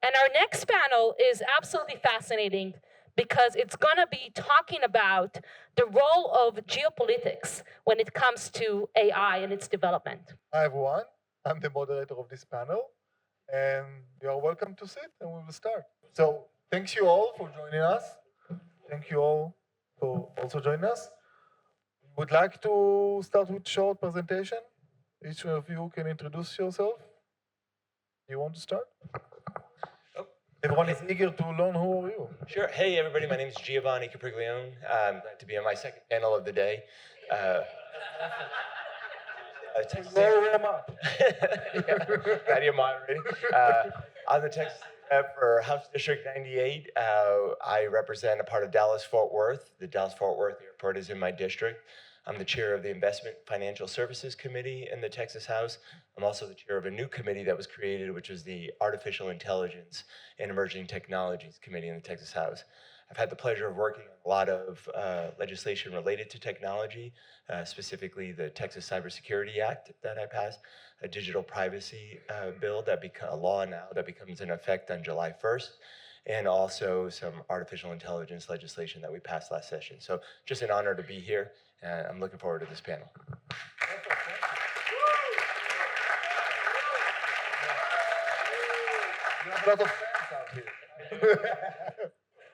And our next panel is absolutely fascinating because it's going to be talking about the role of geopolitics when it comes to AI and its development. Hi, everyone. I'm the moderator of this panel, and you are welcome to sit, and we will start. So thanks you all for joining us. Thank you all for also joining us. Would like to start with short presentation. Each of you can introduce yourself. You want to start? Everyone is eager to learn who are you. Sure. Hey, everybody. My name is Giovanni Capriglione. I'm glad to be on my second panel of the day. Very much. Glad you're moderating. I'm the Texas rep for House District 98. I represent a part of Dallas-Fort Worth. The Dallas-Fort Worth Airport is in my district. I'm the chair of the Investment Financial Services Committee in the Texas House. I'm also the chair of a new committee that was created, which is the Artificial Intelligence and Emerging Technologies Committee in the Texas House. I've had the pleasure of working on a lot of legislation related to technology, specifically the Texas Cybersecurity Act that I passed, a digital privacy bill a law now that becomes in effect on July 1st, and also some artificial intelligence legislation that we passed last session. So just an honor to be here, and I'm looking forward to this panel. You have a lot of fans out here.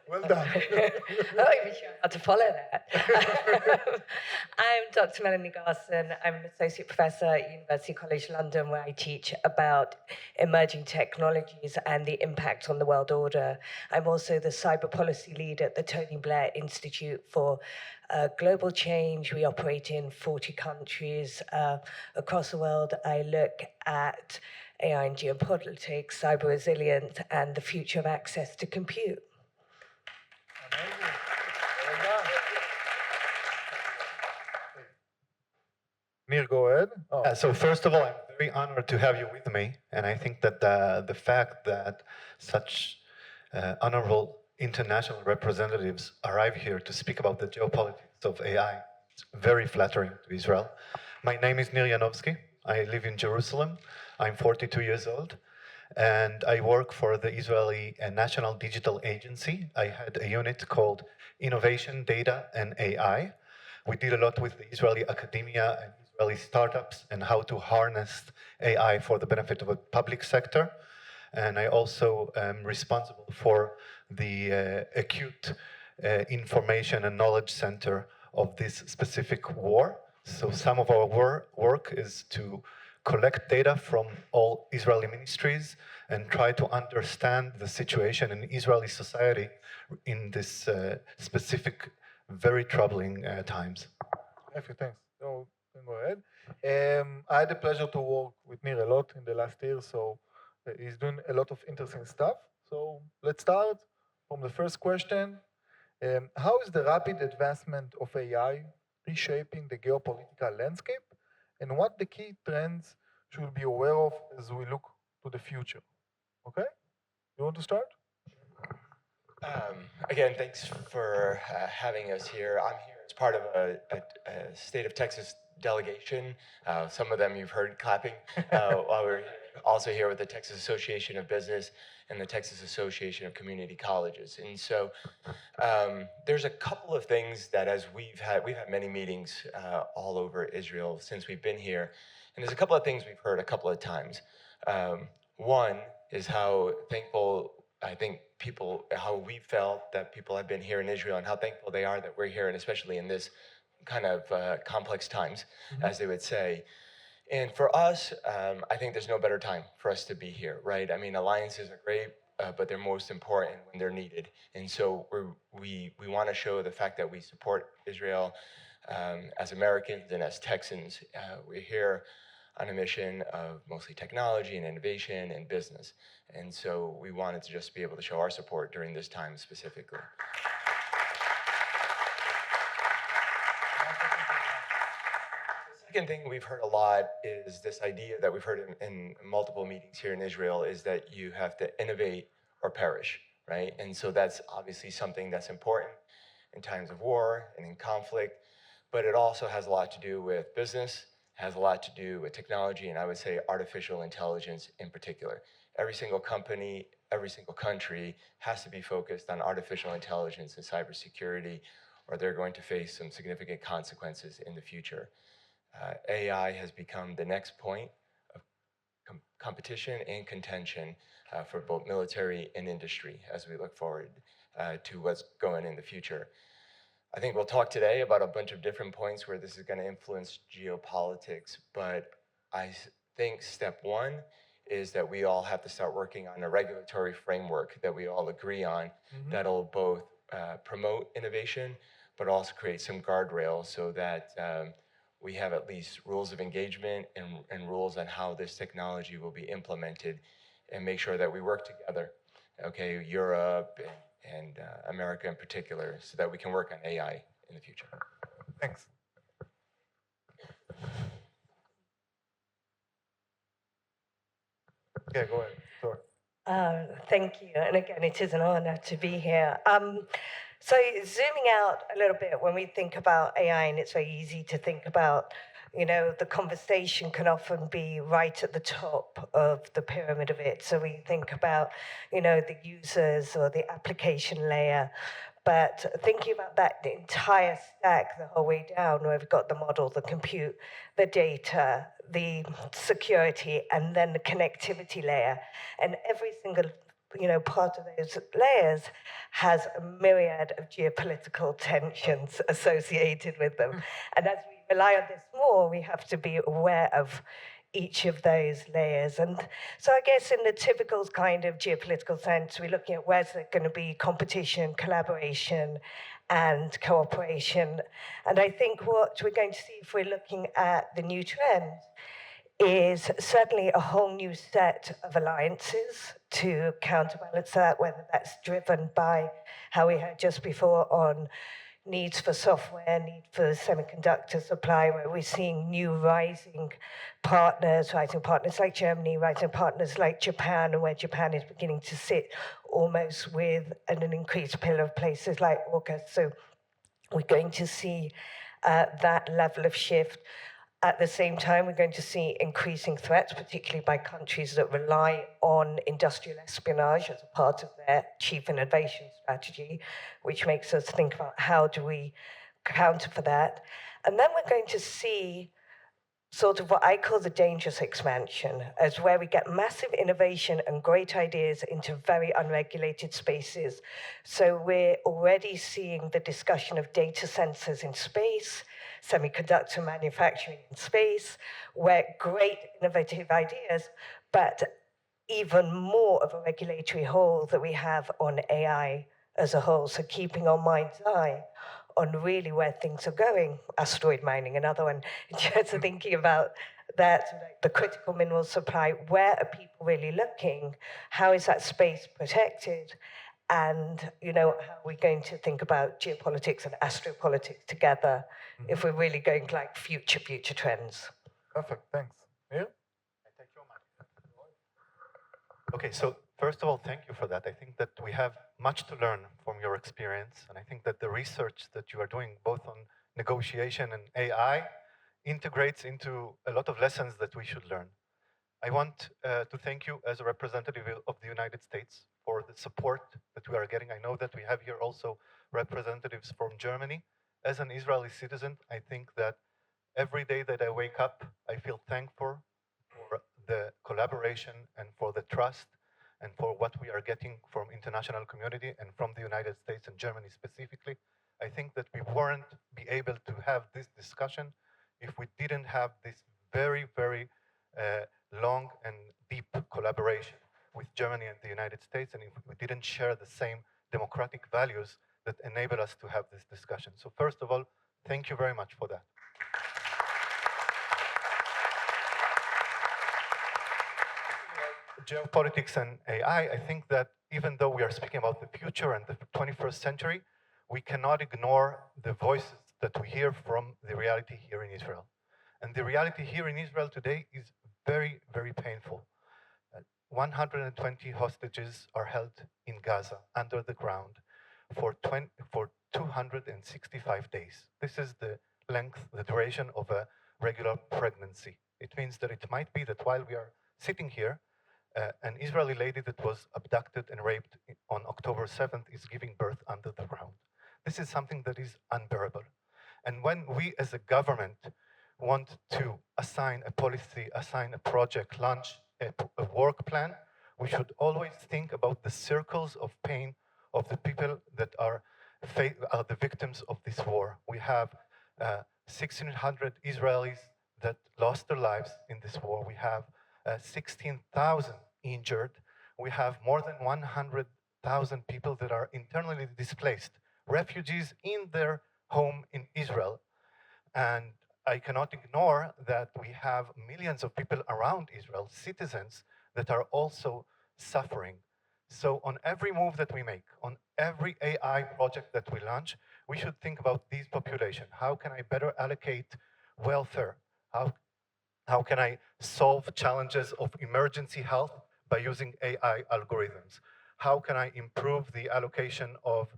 Well done. I don't even sure how to follow that. I'm Dr. Melanie Garson. I'm an associate professor at University College London, where I teach about emerging technologies and the impact on the world order. I'm also the cyber policy lead at the Tony Blair Institute for Global Change. We operate in 40 countries across the world. I look at AI and geopolitics, cyber resilience, and the future of access to compute. Amazing. Well done. Nir, go ahead. Oh. So first of all, I'm very honored to have you with me, and I think that the fact that such honorable international representatives arrive here to speak about the geopolitics of AI is very flattering to Israel. My name is Nir Yanovsky. I live in Jerusalem. I'm 42 years old, and I work for the Israeli National Digital Agency. I had a unit called Innovation, Data, and AI. We did a lot with the Israeli academia and Israeli startups and how to harness AI for the benefit of the public sector. And I also am responsible for the acute information and knowledge center of this specific war. So some of our work is to collect data from all Israeli ministries and try to understand the situation in Israeli society in this specific, very troubling times. Okay, thanks. So, go ahead. I had the pleasure to work with Nir a lot in the last year, so he's doing a lot of interesting stuff. So let's start from the first question. How is the rapid advancement of AI reshaping the geopolitical landscape? And what the key trends should we be aware of as we look to the future? Okay? You want to start? Again, thanks for having us here. I'm here as part of a state of Texas delegation. Some of them you've heard clapping while we're also here with the Texas Association of Business and the Texas Association of Community Colleges. And so there's a couple of things that as we've had many meetings all over Israel since we've been here. And there's a couple of things we've heard a couple of times. One is how thankful I think how we felt that people have been here in Israel and how thankful they are that we're here, and especially in this kind of complex times, as they would say. And for us, I think there's no better time for us to be here, right? I mean, alliances are great, but they're most important when they're needed. And so we want to show the fact that we support Israel as Americans and as Texans. We're here on a mission of mostly technology and innovation and business. And so we wanted to just be able to show our support during this time specifically. The second thing we've heard a lot is this idea that we've heard in multiple meetings here in Israel is that you have to innovate or perish, right? And so that's obviously something that's important in times of war and in conflict, but it also has a lot to do with business, has a lot to do with technology, and I would say artificial intelligence in particular. Every single company every single country has to be focused on artificial intelligence and cybersecurity, or they're going to face some significant consequences in the future. AI has become the next point of competition and contention for both military and industry as we look forward to what's going in the future. I think we'll talk today about a bunch of different points where this is going to influence geopolitics, but I think step one is that we all have to start working on a regulatory framework that we all agree on that'll both promote innovation, but also create some guardrails so that we have at least rules of engagement and rules on how this technology will be implemented, and make sure that we work together, okay, Europe and America in particular, so that we can work on AI in the future. Thanks. Yeah, go ahead. Sorry. Thank you. And again, it is an honor to be here. So zooming out a little bit, when we think about AI, and it's very easy to think about, the conversation can often be right at the top of the pyramid of it. So we think about, the users or the application layer. But thinking about that entire stack the whole way down, where we've got the model, the compute, the data, the security, and then the connectivity layer, and every single part of those layers has a myriad of geopolitical tensions associated with them. And as we rely on this more, we have to be aware of each of those layers. And so I guess in the typical kind of geopolitical sense, we're looking at where's there going to be competition, collaboration, and cooperation. And I think what we're going to see if we're looking at the new trends is certainly a whole new set of alliances to counterbalance that, whether that's driven by how we heard just before on needs for software, need for semiconductor supply, where we're seeing new rising partners like Germany, rising partners like Japan, and where Japan is beginning to sit almost with an increased pillar of places like AUKUS. So we're going to see that level of shift. At the same time, we're going to see increasing threats, particularly by countries that rely on industrial espionage as a part of their chief innovation strategy, which makes us think about how do we counter for that. And then we're going to see sort of what I call the dangerous expansion, as where we get massive innovation and great ideas into very unregulated spaces. So we're already seeing the discussion of data centers in space, semiconductor manufacturing in space, where great innovative ideas, but even more of a regulatory hole that we have on AI as a whole. So keeping our mind's eye on really where things are going, asteroid mining, another one, just thinking about that, like the critical mineral supply, where are people really looking? How is that space protected? And, how are we going to think about geopolitics and astropolitics together if we're really going like future trends? Perfect, thanks. Yeah? Okay, so first of all, thank you for that. I think that we have much to learn from your experience, and I think that the research that you are doing, both on negotiation and AI, integrates into a lot of lessons that we should learn. I want to thank you as a representative of the United States for the support that we are getting. I know that we have here also representatives from Germany. As an Israeli citizen, I think that every day that I wake up, I feel thankful for the collaboration and for the trust and for what we are getting from international community and from the United States and Germany specifically. I think that we weren't be able to have this discussion if we didn't have this very, very long and deep collaboration with Germany and the United States, and if we didn't share the same democratic values that enable us to have this discussion. So first of all, thank you very much for that. Geopolitics and AI, I think that even though we are speaking about the future and the 21st century, we cannot ignore the voices that we hear from the reality here in Israel. And the reality here in Israel today is very, very painful. 120 hostages are held in Gaza under the ground for 265 days. This is the length, the duration of a regular pregnancy. It means that it might be that while we are sitting here, an Israeli lady that was abducted and raped on October 7th is giving birth under the ground. This is something that is unbearable. And when we as a government want to assign a policy, assign a project, launch a work plan, we should always think about the circles of pain of the people that are the victims of this war. We have 1,600 Israelis that lost their lives in this war. We have 16,000 injured. We have more than 100,000 people that are internally displaced, refugees in their home in Israel. And I cannot ignore that we have millions of people around Israel, citizens, that are also suffering. So on every move that we make, on every AI project that we launch, we should think about these population. How can I better allocate welfare? How can I solve challenges of emergency health by using AI algorithms? How can I improve the allocation of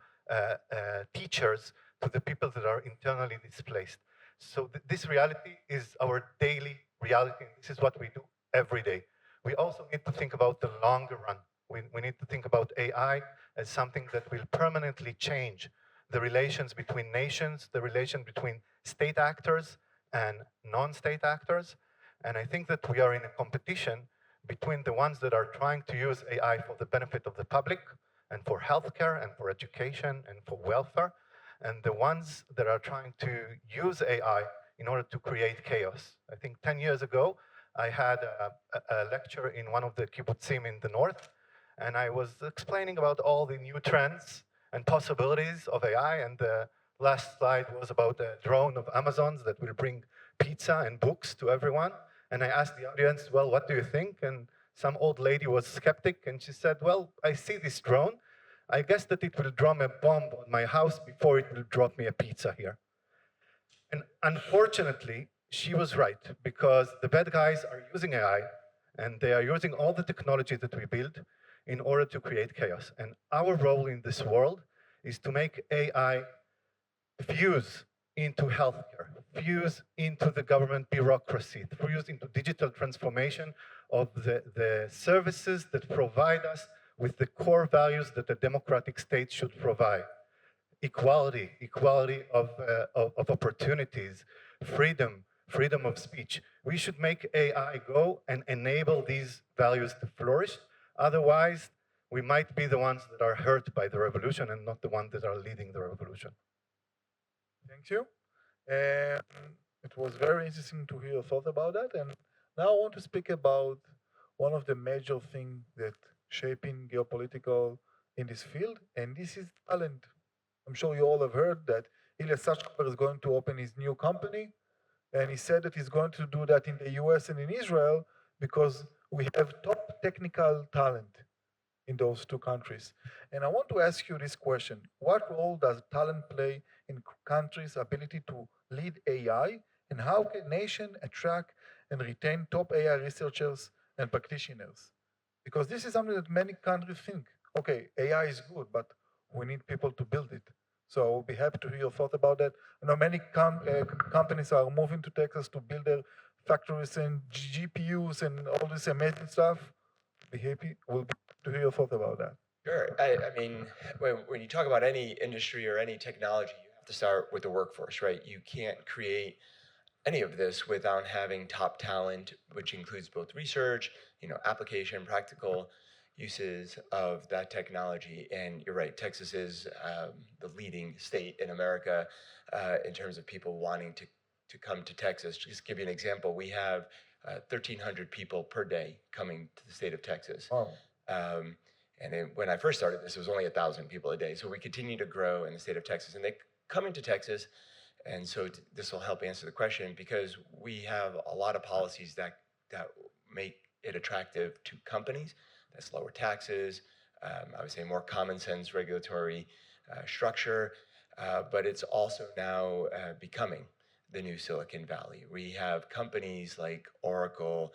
teachers to the people that are internally displaced? So this reality is our daily reality. This is what we do every day. We also need to think about the longer run. We need to think about AI as something that will permanently change the relations between nations, the relation between state actors and non-state actors. And I think that we are in a competition between the ones that are trying to use AI for the benefit of the public and for healthcare and for education and for welfare, and the ones that are trying to use AI in order to create chaos. I think 10 years ago, I had a lecture in one of the kibbutzim in the north, and I was explaining about all the new trends and possibilities of AI, and the last slide was about a drone of Amazon's that will bring pizza and books to everyone. And I asked the audience, well, what do you think? And some old lady was skeptic, and she said, well, I see this drone. I guess that it will drop a bomb on my house before it will drop me a pizza here. And unfortunately, she was right, because the bad guys are using AI, and they are using all the technology that we build in order to create chaos. And our role in this world is to make AI fuse into healthcare, fuse into the government bureaucracy, fuse into digital transformation of the services that provide us with the core values that a democratic state should provide. Equality of opportunities, freedom of speech. We should make AI go and enable these values to flourish. Otherwise, we might be the ones that are hurt by the revolution and not the ones that are leading the revolution. Thank you. It was very interesting to hear your thoughts about that. And now I want to speak about one of the major things that shaping geopolitical in this field, and this is talent. I'm sure you all have heard that Eliabayev is going to open his new company, and he said that he's going to do that in the US and in Israel because we have top technical talent in those two countries. And I want to ask you this question. What role does talent play in countries' ability to lead AI, and how can nation attract and retain top AI researchers and practitioners? Because this is something that many countries think, okay, AI is good, but we need people to build it. So I'll be happy to hear your thoughts about that. I know many companies are moving to Texas to build their factories and GPUs and all this amazing stuff. We'll be happy to hear your thoughts about that. Sure. I mean, when you talk about any industry or any technology, you have to start with the workforce, right? You can't create any of this without having top talent, which includes both research, application, practical uses of that technology. And you're right, Texas is the leading state in America in terms of people wanting to come to Texas. Just to give you an example, we have 1,300 people per day coming to the state of Texas. Wow. And then when I first started this, it was only 1,000 people a day. So we continue to grow in the state of Texas, and they come into Texas. And so this will help answer the question, because we have a lot of policies that make it attractive to companies. That's lower taxes, I would say more common sense regulatory structure, but it's also now becoming the new Silicon Valley. We have companies like Oracle,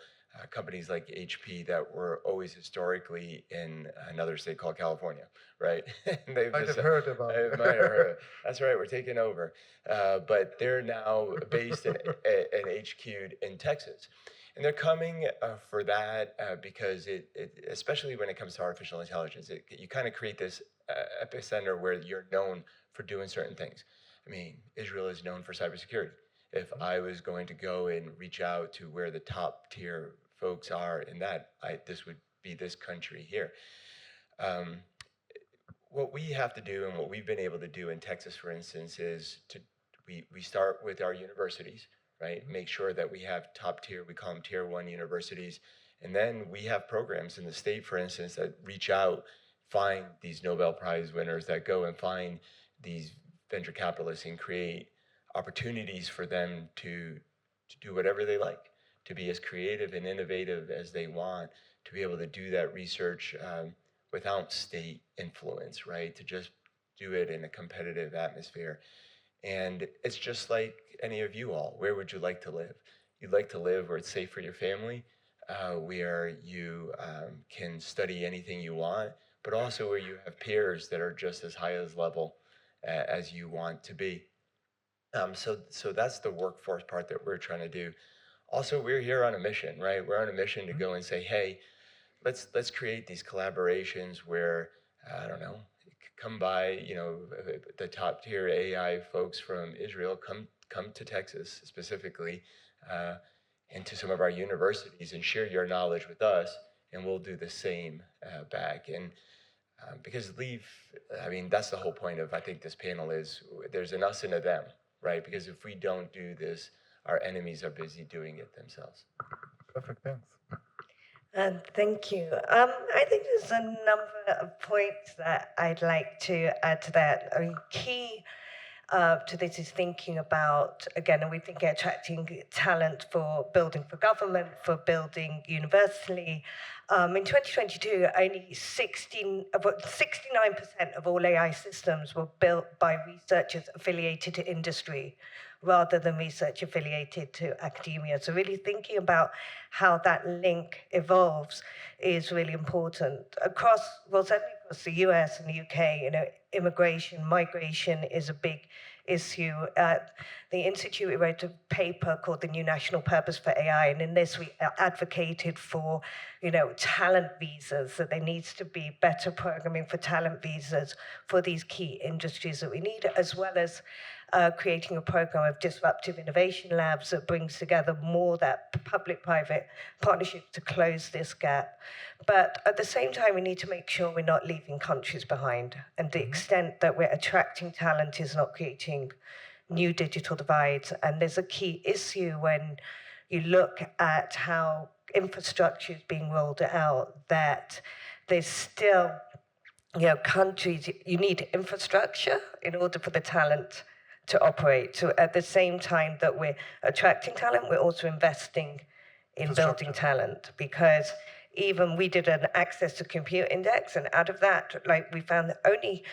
companies like HP that were always historically in another state called California, right? Might have heard about it. Might have heard. That's right, we're taking over. But they're now based and HQ'd in Texas. And they're coming for that because especially when it comes to artificial intelligence, you kind of create this epicenter where you're known for doing certain things. I mean, Israel is known for cybersecurity. If I was going to go and reach out to where the top tier folks are in that, this would be this country here. What we have to do and what we've been able to do in Texas, for instance, is we start with our universities, right? Make sure that we have top tier, we call them tier 1 universities. And then we have programs in the state, for instance, that reach out, find these Nobel Prize winners, that go and find these venture capitalists and create opportunities for them to do whatever they like, to be as creative and innovative as they want, to be able to do that research without state influence, right? To just do it in a competitive atmosphere. And it's just like any of you all. Where would you like to live? You'd like to live where it's safe for your family, where you can study anything you want, but also where you have peers that are just as high as level as you want to be. So that's the workforce part that we're trying to do. Also, we're here on a mission, right? We're on a mission to go and say, hey, let's create these collaborations where, I don't know, come by, the top tier AI folks from Israel come to Texas specifically, and to some of our universities and share your knowledge with us, and we'll do the same back. And because that's the whole point of, I think, this panel is there's an us and a them, right? Because if we don't do this, our enemies are busy doing it themselves. Perfect, thanks. And thank you. I think there's a number of points that I'd like to add to that. I mean, key to this is thinking about, again, and we think attracting talent for building for government, for building universally. In 2022, only 69% of all AI systems were built by researchers affiliated to industry rather than research affiliated to academia. So really thinking about how that link evolves is really important. Certainly across the US and the UK, immigration, migration is a big issue. At the Institute, we wrote a paper called The New National Purpose for AI, and in this we advocated for, talent visas, that there needs to be better programming for talent visas for these key industries that we need, as well as creating a program of disruptive innovation labs that brings together more that public-private partnership to close this gap. But at the same time, we need to make sure we're not leaving countries behind. And the extent that we're attracting talent is not creating new digital divides. And there's a key issue when you look at how infrastructure is being rolled out, that there's still, countries, you need infrastructure in order for the talent to operate. So at the same time that we're attracting talent, we're also investing in building talent, because even we did an access to compute index, and out of that, we found that only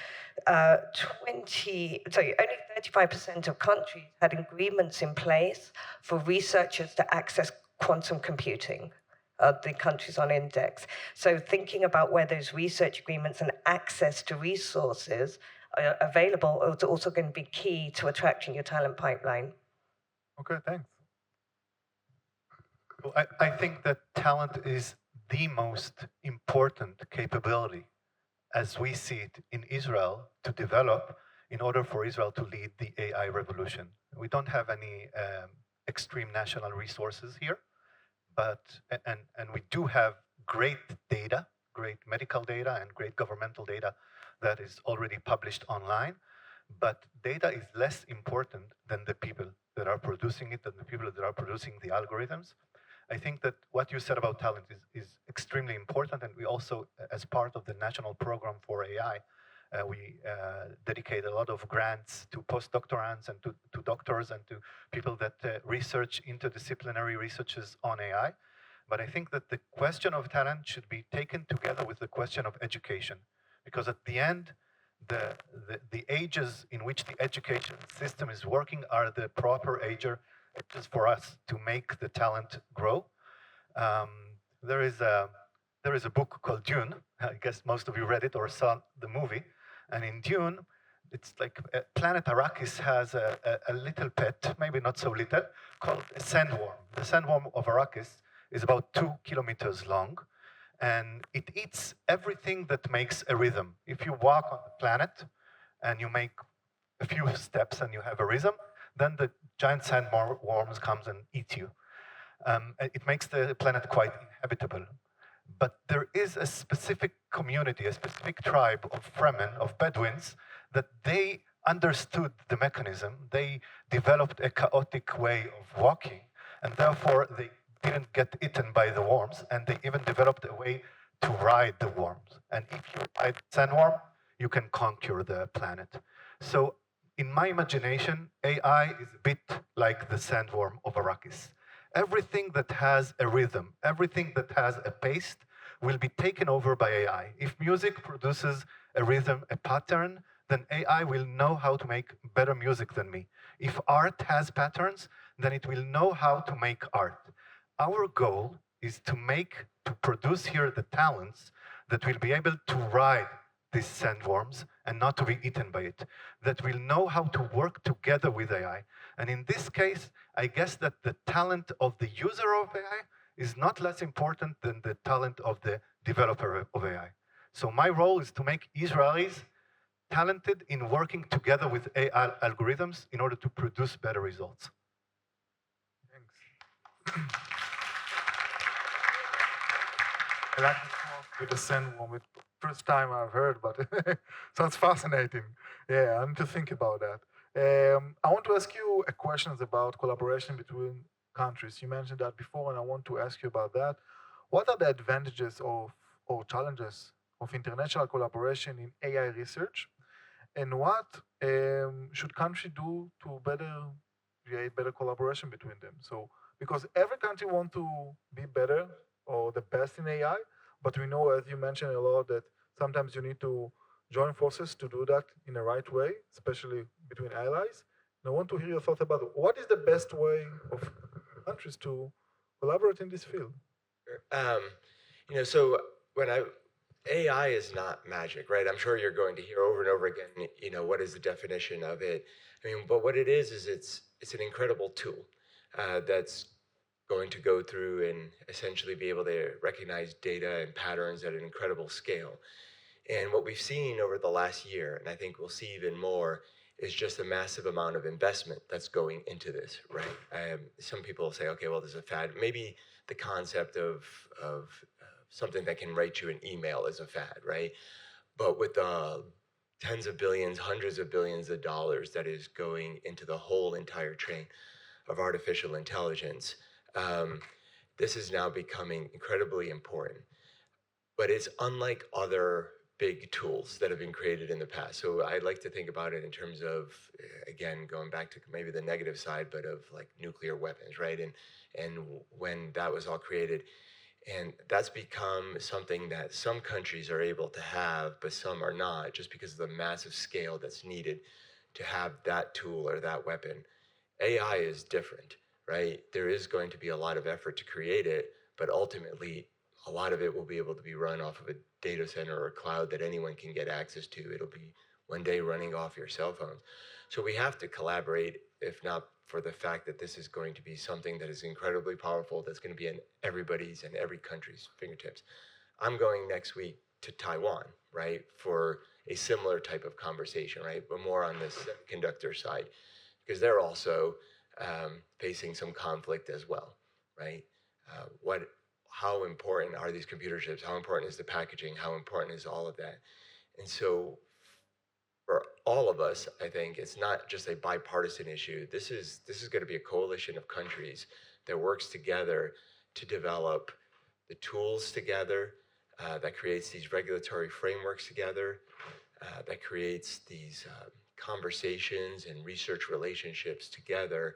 35% of countries had agreements in place for researchers to access quantum computing. The countries on index. So thinking about where those research agreements and access to resources are available is also going to be key to attracting your talent pipeline. Okay, thanks. Well, I think that talent is the most important capability, as we see it in Israel, to develop in order for Israel to lead the AI revolution. We don't have any extreme national resources here, and we do have great data, great medical data and great governmental data that is already published online, but data is less important than the people that are producing it, than the people that are producing the algorithms. I think that what you said about talent is extremely important, and we also, as part of the national program for AI, we dedicate a lot of grants to postdoctorants and to doctors and to people that research interdisciplinary researches on AI. But I think that the question of talent should be taken together with the question of education, because at the end, the ages in which the education system is working are the proper ages for us to make the talent grow. There is a book called Dune. I guess most of you read it or saw the movie. And in Dune, it's like planet Arrakis has a little pet, maybe not so little, called a sandworm. The sandworm of Arrakis is about 2 kilometers long, and it eats everything that makes a rhythm. If you walk on the planet and you make a few steps and you have a rhythm, then the giant sandworms comes and eat you. It makes the planet quite inhabitable. But there is a specific community, a specific tribe of Fremen, of Bedouins, that they understood the mechanism. They developed a chaotic way of walking, and therefore they didn't get eaten by the worms, and they even developed a way to ride the worms. And if you ride sandworm, you can conquer the planet. So in my imagination, AI is a bit like the sandworm of Arrakis. Everything that has a rhythm, everything that has a pace will be taken over by AI. If music produces a rhythm, a pattern, then AI will know how to make better music than me. If art has patterns, then it will know how to make art. Our goal is to produce here the talents that will be able to ride these sandworms and not to be eaten by it, that will know how to work together with AI. And in this case, I guess that the talent of the user of AI is not less important than the talent of the developer of AI. So my role is to make Israelis talented in working together with AI algorithms in order to produce better results. Thanks. I like this talk with the sandworm. It's the first time I've heard, but sounds fascinating. Yeah, I need to think about that. I want to ask you a questions about collaboration between countries. You mentioned that before, and I want to ask you about that. What are the advantages of or challenges of international collaboration in AI research, and what should country do to create better collaboration between them? So, because every country wants to be better or the best in AI, but we know, as you mentioned a lot, that sometimes you need to join forces to do that in the right way, especially between allies. And I want to hear your thoughts about what is the best way of countries to collaborate in this field. So when AI is not magic, right? I'm sure you're going to hear over and over again, what is the definition of it? But what it is it's an incredible tool that's going to go through and essentially be able to recognize data and patterns at an incredible scale. And what we've seen over the last year, and I think we'll see even more, is just a massive amount of investment that's going into this, right? Some people say, okay, well, there's a fad. Maybe the concept of something that can write you an email is a fad, right? But with the tens of billions, hundreds of billions of dollars that is going into the whole entire train of artificial intelligence, this is now becoming incredibly important. But it's unlike other big tools that have been created in the past. So I like to think about it in terms of, again, going back to maybe the negative side, but of like nuclear weapons, right? And when that was all created, and that's become something that some countries are able to have, but some are not, just because of the massive scale that's needed to have that tool or that weapon. AI is different, right? There is going to be a lot of effort to create it, but ultimately, a lot of it will be able to be run off of a data center or cloud that anyone can get access to. It'll be one day running off your cell phones. So we have to collaborate, if not for the fact that this is going to be something that is incredibly powerful, that's going to be in everybody's and every country's fingertips. I'm going next week to Taiwan, right, for a similar type of conversation, right, but more on the semiconductor side, because they're also facing some conflict as well, right? How important are these computer chips? How important is the packaging? How important is all of that? And so for all of us, I think it's not just a bipartisan issue. This is going to be a coalition of countries that works together to develop the tools together, that creates these regulatory frameworks together, that creates these conversations and research relationships together,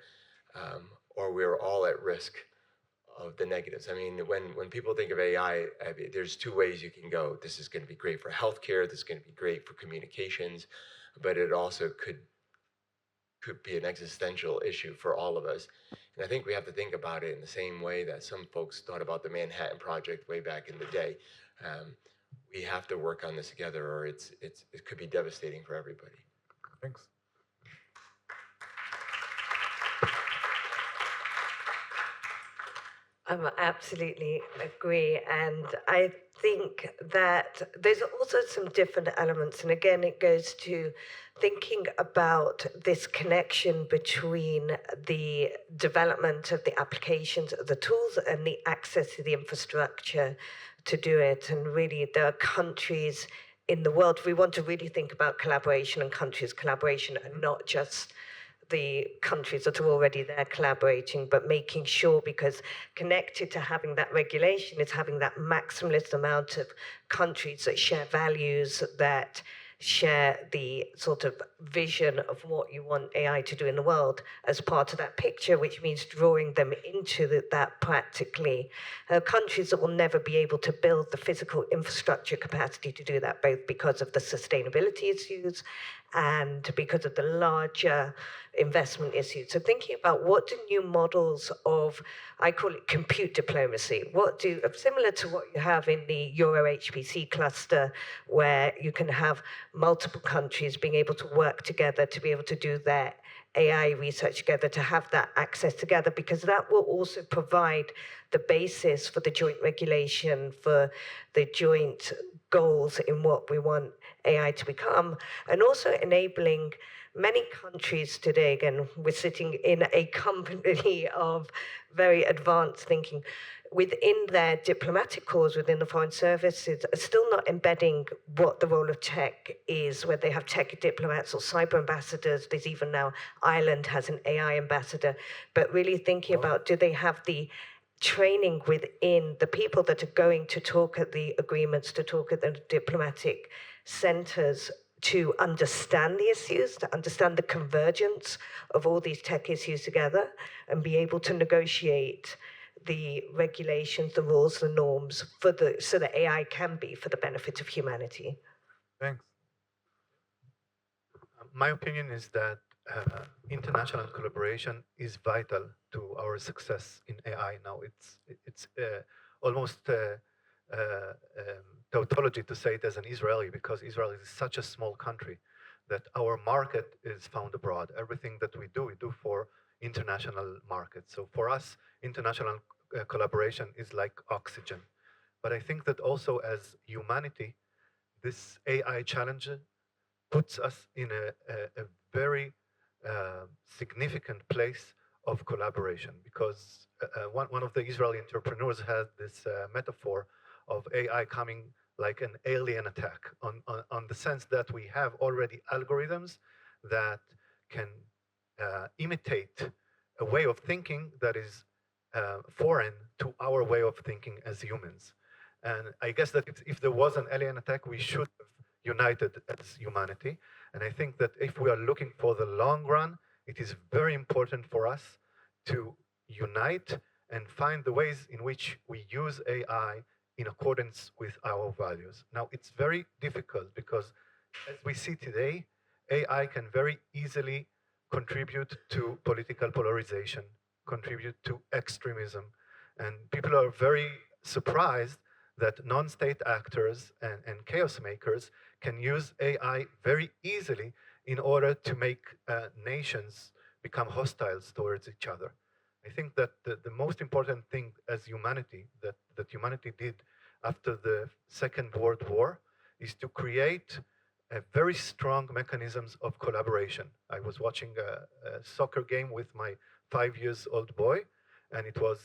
or we're all at risk of the negatives. When people think of AI, there's two ways you can go. This is going to be great for healthcare. This is going to be great for communications, but it also could be an existential issue for all of us. And I think we have to think about it in the same way that some folks thought about the Manhattan Project way back in the day. We have to work on this together, or it could be devastating for everybody. Thanks. I absolutely agree. And I think that there's also some different elements. And again, it goes to thinking about this connection between the development of the applications of the tools and the access to the infrastructure to do it. And really, there are countries in the world, we want to really think about collaboration and countries' collaboration and not just the countries that are already there collaborating, but making sure, because connected to having that regulation is having that maximalist amount of countries that share values, that share the sort of vision of what you want AI to do in the world as part of that picture, which means drawing them into that practically. Countries that will never be able to build the physical infrastructure capacity to do that, both because of the sustainability issues and because of the larger investment issues. So thinking about what do new models of, I call it compute diplomacy, similar to what you have in the Euro HPC cluster, where you can have multiple countries being able to work together to be able to do their AI research together, to have that access together, because that will also provide the basis for the joint regulation, for the joint goals in what we want AI to become, and also enabling many countries today. Again, we're sitting in a company of very advanced thinking. Within their diplomatic corps, within the foreign services, are still not embedding what the role of tech is, where they have tech diplomats or cyber ambassadors. There's even now Ireland has an AI ambassador, but really thinking about, do they have the training within the people that are going to talk at the agreements, to talk at the diplomatic centers, to understand the issues, to understand the convergence of all these tech issues together, and be able to negotiate the regulations, the rules, the norms so that AI can be for the benefit of humanity. Thanks. My opinion is that international collaboration is vital to our success in AI. Now, it's almost tautology to say it as an Israeli, because Israel is such a small country that our market is found abroad. Everything that we do for international markets. So for us, international collaboration is like oxygen. But I think that also as humanity, this AI challenge puts us in a very significant place of collaboration, because one of the Israeli entrepreneurs had this metaphor of AI coming like an alien attack, on the sense that we have already algorithms that can imitate a way of thinking that is foreign to our way of thinking as humans. And I guess that if there was an alien attack, we should have united as humanity. And I think that if we are looking for the long run, it is very important for us to unite and find the ways in which we use AI in accordance with our values. Now, it's very difficult because, as we see today, AI can very easily contribute to political polarization, contribute to extremism. And people are very surprised that non-state actors and chaos makers can use AI very easily in order to make nations become hostiles towards each other. I think that the most important thing as humanity, that humanity did after the Second World War, is to create a very strong mechanisms of collaboration. I was watching a soccer game with my 5-year-old boy, and it was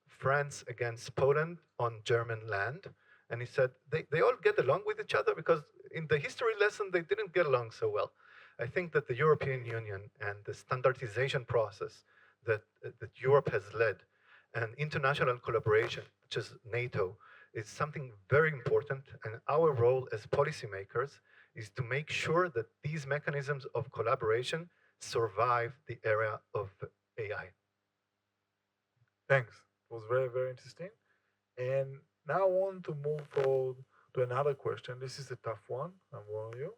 France against Poland on German land. And he said they all get along with each other, because in the history lesson, they didn't get along so well. I think that the European Union and the standardization process that Europe has led, and international collaboration, such as NATO, is something very important. And our role as policymakers is to make sure that these mechanisms of collaboration survive the era of AI. Thanks. It was very, very interesting. And now I want to move forward to another question. This is a tough one, I'm warning you.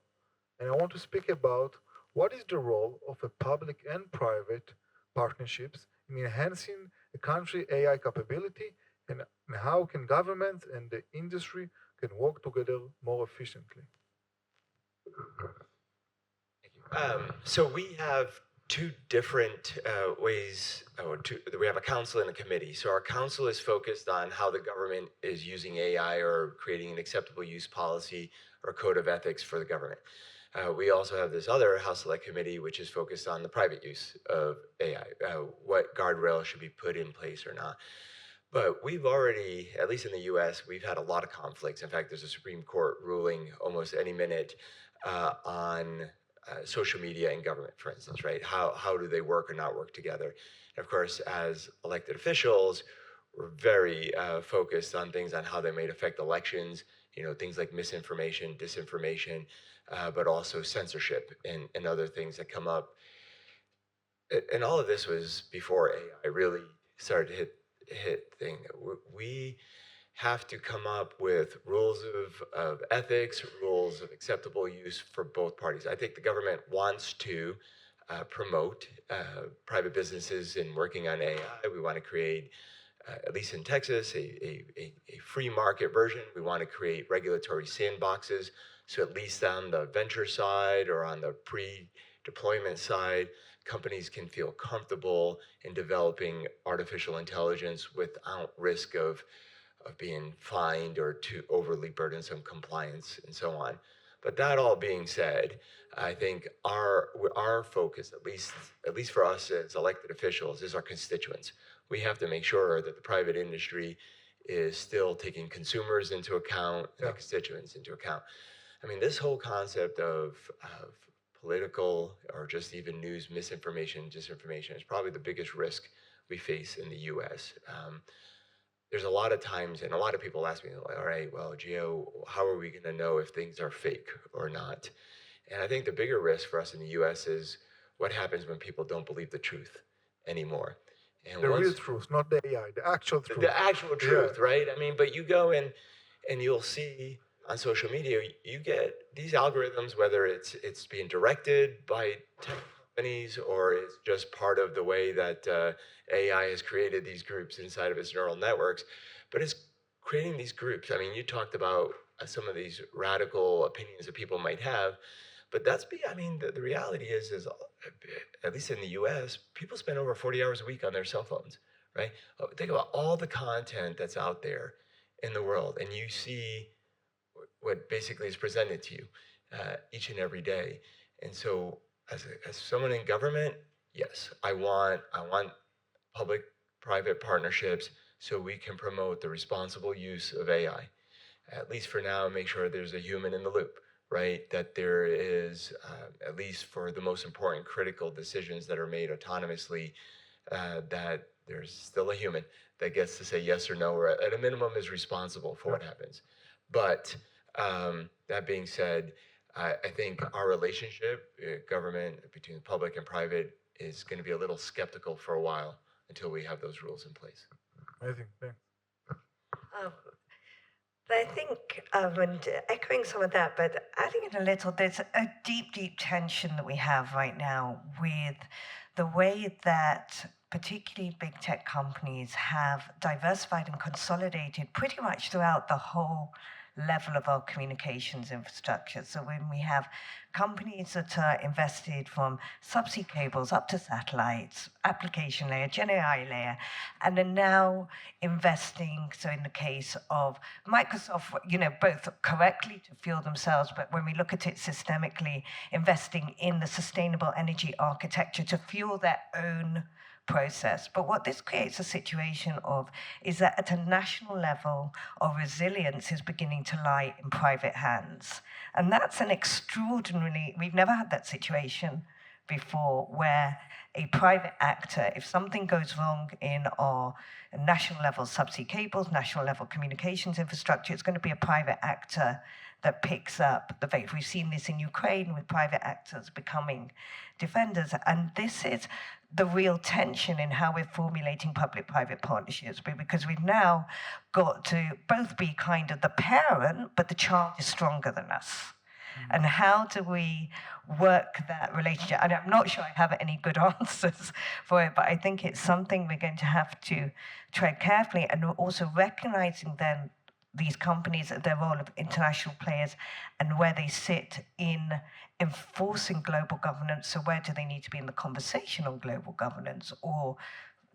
And I want to speak about what is the role of a public and private partnerships in enhancing a country AI capability, and how can governments and the industry can work together more efficiently? So we have two different ways. We have a council and a committee. So our council is focused on how the government is using AI or creating an acceptable use policy or code of ethics for the government. We also have this other House Select Committee, which is focused on the private use of AI, what guardrails should be put in place or not. But we've already, at least in the US, we've had a lot of conflicts. In fact, there's a Supreme Court ruling almost any minute on social media and government, for instance, right? How do they work or not work together? And of course, as elected officials, we're very focused on things on how they might affect elections, things like misinformation, disinformation, but also censorship and other things that come up. And all of this was before AI really started to hit thing. We have to come up with rules of ethics, rules of acceptable use for both parties. I think the government wants to promote private businesses in working on AI. We want to create, at least in Texas, a free market version. We want to create regulatory sandboxes. So at least on the venture side or on the pre-deployment side, companies can feel comfortable in developing artificial intelligence without risk of being fined or too overly burdensome compliance and so on. But that all being said, I think our focus, at least for us as elected officials, is our constituents. We have to make sure that the private industry is still taking consumers into account and the constituents into account. I mean, this whole concept of political or just even news misinformation, disinformation is probably the biggest risk we face in the US. There's a lot of times, and a lot of people ask me, all right, well, Gio, how are we going to know if things are fake or not? And I think the bigger risk for us in the US is what happens when people don't believe the truth anymore. And the real truth, not the AI, the actual truth. The actual truth, right? I mean, but you go in and you'll see on social media, you get these algorithms, whether it's being directed by tech companies or it's just part of the way that AI has created these groups inside of its neural networks, but it's creating these groups. I mean, you talked about some of these radical opinions that people might have, but the reality is at least in the US, people spend over 40 hours a week on their cell phones, right? Think about all the content that's out there in the world, and you see what basically is presented to you each and every day. And so as someone in government, yes, I want public-private partnerships so we can promote the responsible use of AI. At least for now, make sure there's a human in the loop, right? That there is, at least for the most important critical decisions that are made autonomously, that there's still a human that gets to say yes or no, or at a minimum is responsible for what happens. But that being said, I think our relationship, government, between the public and private, is going to be a little skeptical for a while until we have those rules in place. Amazing, thanks. I think, and echoing some of that, but adding in a little, there's a deep, deep tension that we have right now with the way that particularly big tech companies have diversified and consolidated pretty much throughout the whole level of our communications infrastructure. So when we have companies that are invested from subsea cables up to satellites, application layer, Gen AI layer, and are now investing, so in the case of Microsoft, both correctly to fuel themselves, but when we look at it systemically, investing in the sustainable energy architecture to fuel their own process. But what this creates a situation of is that at a national level, our resilience is beginning to lie in private hands. And that's an extraordinarily, we've never had that situation before where a private actor, if something goes wrong in our national level subsea cables, national level communications infrastructure, it's going to be a private actor that picks up the weight. We've seen this in Ukraine with private actors becoming defenders. And this is the real tension in how we're formulating public-private partnerships, because we've now got to both be kind of the parent, but the child is stronger than us. And how do we work that relationship? And I'm not sure I have any good answers for it, but I think it's something we're going to have to tread carefully, and also recognizing then these companies, their role of international players, and where they sit in enforcing global governance. So where do they need to be in the conversation on global governance or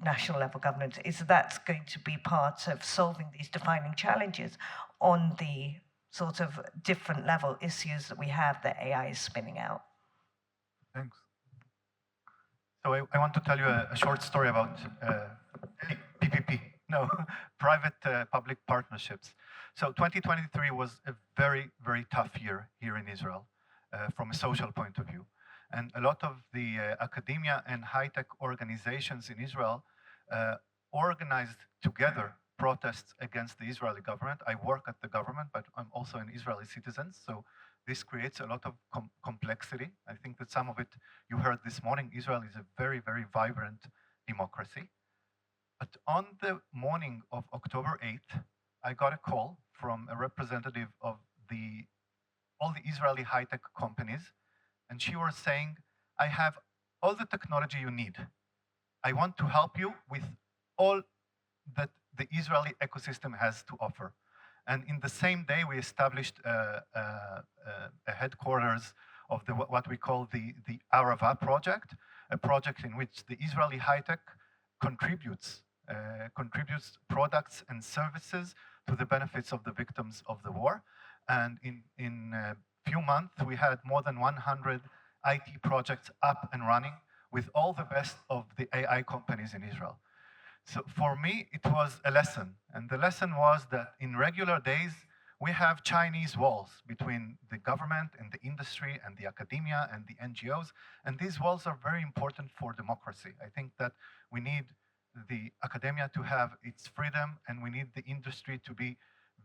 national level governance? Is that's going to be part of solving these defining challenges on the sort of different level issues that we have that AI is spinning out? Thanks. So I want to tell you a short story about PPP, no, private-public partnerships. So 2023 was a very, very tough year here in Israel from a social point of view. And a lot of the academia and high-tech organizations in Israel organized together protests against the Israeli government. I work at the government, but I'm also an Israeli citizen, so this creates a lot of complexity. I think that some of it you heard this morning. Israel is a very, very vibrant democracy. But on the morning of October 8th, I got a call from a representative of all the Israeli high-tech companies, and she was saying, I have all the technology you need. I want to help you with all that the Israeli ecosystem has to offer. And in the same day, we established a headquarters of what we call the Arava project, a project in which the Israeli high-tech contributes products and services to the benefits of the victims of the war. And in a few months, we had more than 100 IT projects up and running with all the best of the AI companies in Israel. So for me, it was a lesson. And the lesson was that in regular days, we have Chinese walls between the government and the industry and the academia and the NGOs. And these walls are very important for democracy. I think that we need the academia to have its freedom, and we need the industry to be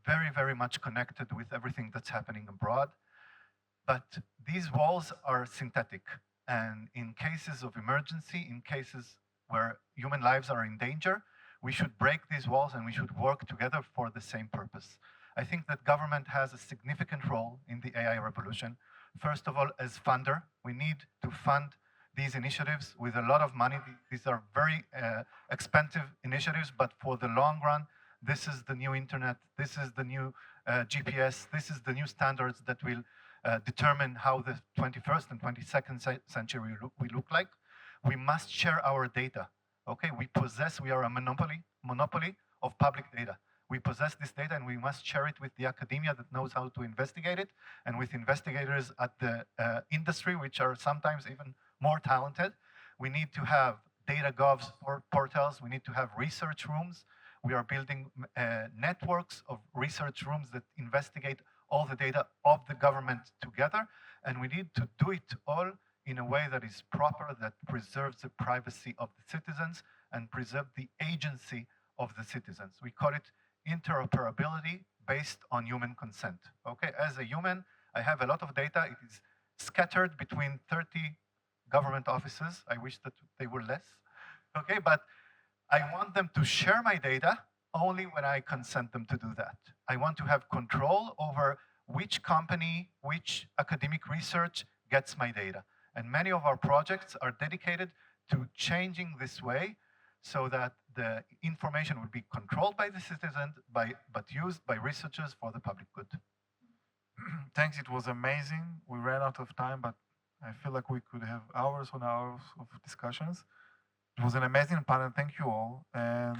very, very much connected with everything that's happening abroad. But these walls are synthetic. And in cases of emergency, in cases where human lives are in danger, we should break these walls and we should work together for the same purpose. I think that government has a significant role in the AI revolution. First of all, as funder, we need to fund these initiatives with a lot of money. These are very expensive initiatives, but for the long run, this is the new internet, this is the new GPS, this is the new standards that will determine how the 21st and 22nd century will look like. We must share our data. Okay, we are a monopoly of public data. We possess this data and we must share it with the academia that knows how to investigate it, and with investigators at the industry, which are sometimes even more talented. We need to have data govs or portals. We need to have research rooms. We are building networks of research rooms that investigate all the data of the government together, and we need to do it all in a way that is proper, that preserves the privacy of the citizens and preserve the agency of the citizens. We call it interoperability based on human consent. Okay, as a human, I have a lot of data. It is scattered between 30 government offices. I wish that they were less. Okay, but I want them to share my data only when I consent them to do that. I want to have control over which company, which academic research gets my data. And many of our projects are dedicated to changing this way so that the information will be controlled by the citizens, but used by researchers for the public good. Thanks, it was amazing. We ran out of time, but I feel like we could have hours on hours of discussions. It was an amazing panel. Thank you all. And